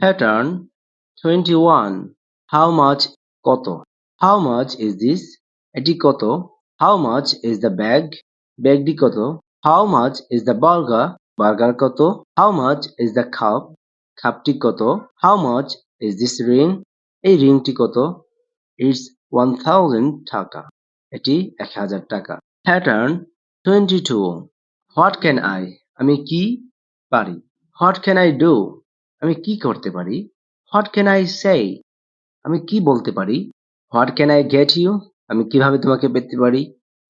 Pattern 21. How much কত? How much is this? এটি কত? How much is the bag? ব্যাগটি কত? How much is the burger? Burger কত? How much is the cup? কাপটি কত? How much is this ring? এই রিংটি কত? It's 1000 টাকা। এটি 1000 টাকা। Pattern 22. What can I? আমি কি পারি? What can I do? আমি কি করতে পারি? What can I say? আমি কি বলতে পারি? What can I get you? আমি কিভাবে তোমাকে পেতে পারি?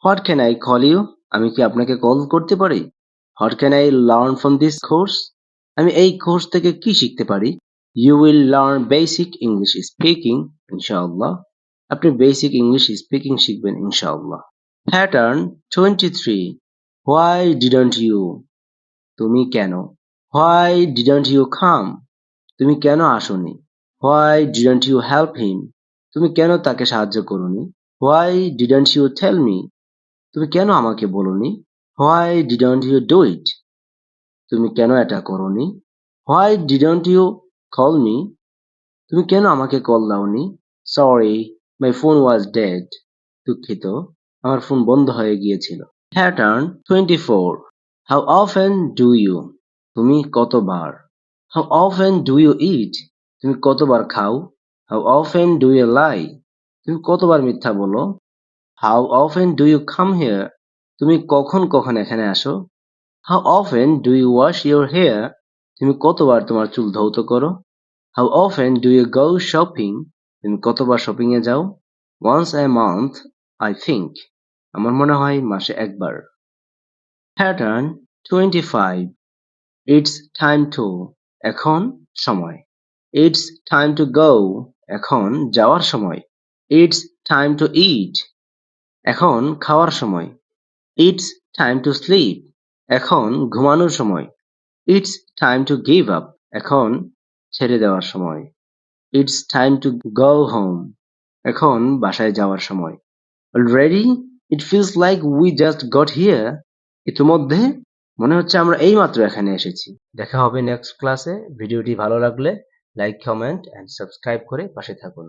What can I call you? আমি কি আপনাকে কল করতে পারি? What can I learn from this course? আমি এই কোর্স থেকে কি শিখতে পারি? You will learn basic English speaking, ইনশাআল্লাহ। আপনি বেসিক ইংলিশ স্পিকিং শিখবেন ইনশাআল্লাহ। Pattern 23. Why didn't you? তুমি কেন? Why didn't you come? তুমি কেন আসোনি? Why didn't you help him? তুমি কেন তাকে সাহায্য করোনি? Why didn't you tell me? তুমি কেন আমাকে বলোনি? Why didn't you do it? তুমি কেন এটা করোনি? Why didn't you call me? তুমি কেন আমাকে কল দাওনি? Sorry, my phone was dead. দুঃখিত, আমার ফোন বন্ধ হয়ে গিয়েছিল। Pattern 24. How often do you? তুমি কতবার? How often do you eat? তুমি কতবার খাও? How often do you lie? তুমি কতবার মিথ্যা বলো? How often do you come here? তুমি কখন কখন এখানে আসো? How often do you wash your hair? তুমি কতবার তোমার চুল ধৌত করো? How often do you go shopping? তুমি কতবার শপিং এ যাও? Once a month, I think. আমার মনে হয় মাসে একবার। Pattern 25. It's time to. এখন সময়। It's time to go. এখন যাওয়ার সময়। It's time to eat. এখন খাওয়ার সময়। It's time to sleep. এখন ঘুমানোর সময়। It's time to give up. এখন ছেড়ে দেওয়ার সময়। It's time to go home. এখন বাসায় যাওয়ার সময়। Already? It feels like we just got here. ইতিমধ্যে মনে হচ্ছে আমরা এইমাত্র এখানে এসেছি। দেখা হবে নেক্সট ক্লাসে। ভিডিওটি ভালো লাগলে লাইক, কমেন্ট এন্ড সাবস্ক্রাইব করে পাশে থাকুন।